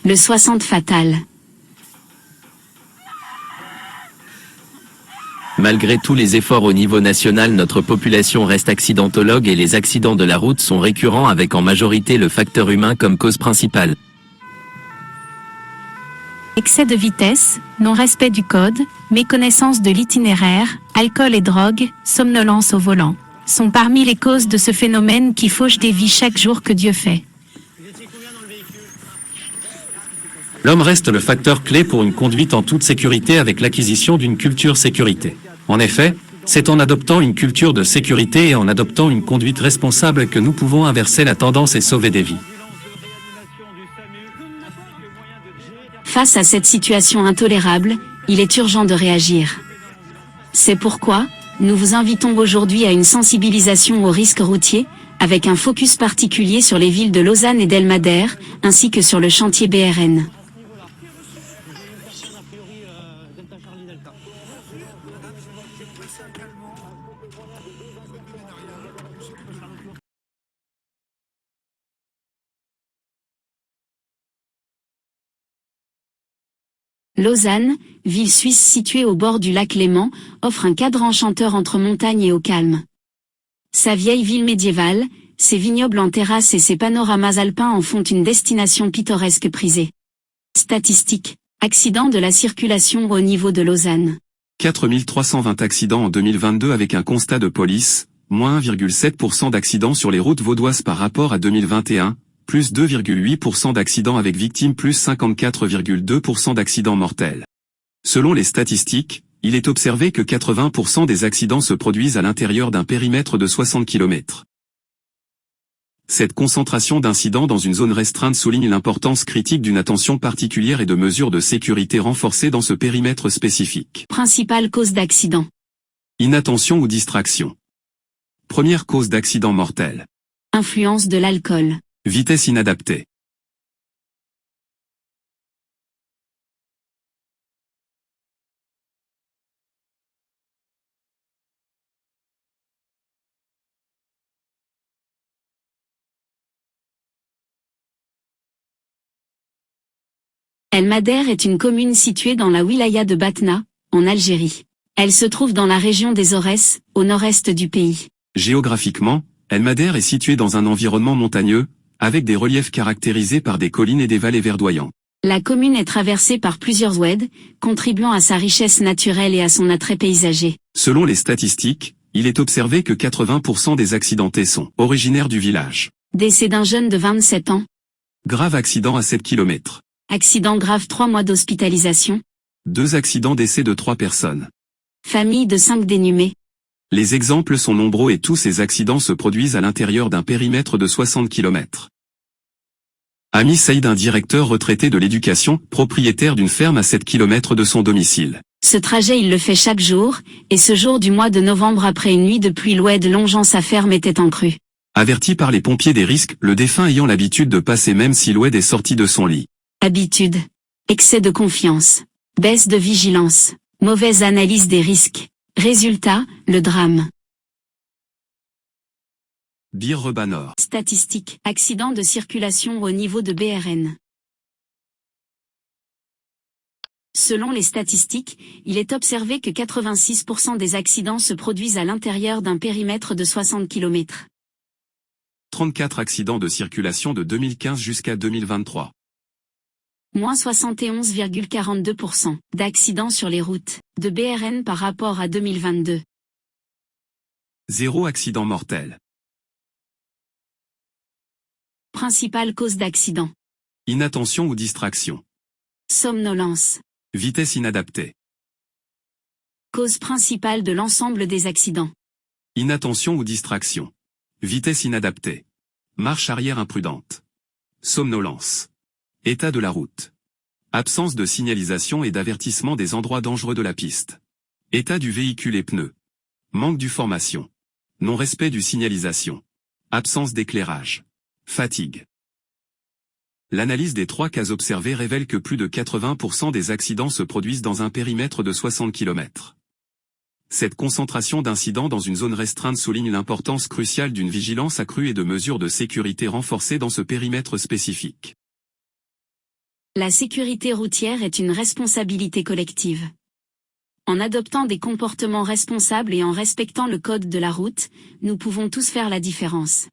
Le 60 fatal. Malgré tous les efforts au niveau national, notre population reste accidentologue et les accidents de la route sont récurrents avec en majorité le facteur humain comme cause principale. Excès de vitesse, non-respect du code, méconnaissance de l'itinéraire, alcool et drogue, somnolence au volant, sont parmi les causes de ce phénomène qui fauche des vies chaque jour que Dieu fait. L'homme reste le facteur clé pour une conduite en toute sécurité avec l'acquisition d'une culture sécurité. En effet, c'est en adoptant une culture de sécurité et en adoptant une conduite responsable que nous pouvons inverser la tendance et sauver des vies. Face à cette situation intolérable, il est urgent de réagir. C'est pourquoi, nous vous invitons aujourd'hui à une sensibilisation aux risques routiers, avec un focus particulier sur les villes de Lausanne et d'El-Madère, ainsi que sur le chantier BRN. Lausanne, ville suisse située au bord du lac Léman, offre un cadre enchanteur entre montagne et au calme. Sa vieille ville médiévale, ses vignobles en terrasse et ses panoramas alpins en font une destination pittoresque prisée. Statistiques. Accidents de la circulation au niveau de Lausanne. 4320 accidents en 2022 avec un constat de police, moins 1,7% d'accidents sur les routes vaudoises par rapport à 2021, plus 2,8% d'accidents avec victimes, plus 54,2% d'accidents mortels. Selon les statistiques, il est observé que 80% des accidents se produisent à l'intérieur d'un périmètre de 60 km. Cette concentration d'incidents dans une zone restreinte souligne l'importance critique d'une attention particulière et de mesures de sécurité renforcées dans ce périmètre spécifique. Principale cause d'accident. Inattention ou distraction. Première cause d'accident mortel. Influence de l'alcool. Vitesse inadaptée. El-Madère est une commune située dans la wilaya de Batna, en Algérie. Elle se trouve dans la région des Aurès, au nord-est du pays. Géographiquement, El-Madère est située dans un environnement montagneux, avec des reliefs caractérisés par des collines et des vallées verdoyantes. La commune est traversée par plusieurs oueds, contribuant à sa richesse naturelle et à son attrait paysager. Selon les statistiques, il est observé que 80% des accidentés sont originaires du village. Décès d'un jeune de 27 ans. Grave accident à 7 km. Accident grave 3 mois d'hospitalisation. 2 accidents décès de 3 personnes. Famille de 5 dénumés. Les exemples sont nombreux et tous ces accidents se produisent à l'intérieur d'un périmètre de 60 km. Ami Saïd, un directeur retraité de l'éducation, propriétaire d'une ferme à 7 km de son domicile. Ce trajet il le fait chaque jour, et ce jour du mois de novembre après une nuit de pluie, l'oued longeant sa ferme était en crue. Averti par les pompiers des risques, le défunt ayant l'habitude de passer même si l'oued est sorti de son lit. Habitude. Excès de confiance. Baisse de vigilance. Mauvaise analyse des risques. Résultat, le drame. Bir Rebanor. Statistiques. Accident de circulation au niveau de BRN. Selon les statistiques, il est observé que 86% des accidents se produisent à l'intérieur d'un périmètre de 60 km. 34 accidents de circulation de 2015 jusqu'à 2023. Moins 71,42% d'accidents sur les routes de BRN par rapport à 2022. 0 accident mortel. Principale cause d'accident. Inattention ou distraction. Somnolence. Vitesse inadaptée. Cause principale de l'ensemble des accidents. Inattention ou distraction. Vitesse inadaptée. Marche arrière imprudente. Somnolence. État de la route. Absence de signalisation et d'avertissement des endroits dangereux de la piste. État du véhicule et pneus. Manque du formation. Non-respect du signalisation. Absence d'éclairage. Fatigue. L'analyse des 3 cas observés révèle que plus de 80% des accidents se produisent dans un périmètre de 60 km. Cette concentration d'incidents dans une zone restreinte souligne l'importance cruciale d'une vigilance accrue et de mesures de sécurité renforcées dans ce périmètre spécifique. La sécurité routière est une responsabilité collective. En adoptant des comportements responsables et en respectant le code de la route, nous pouvons tous faire la différence.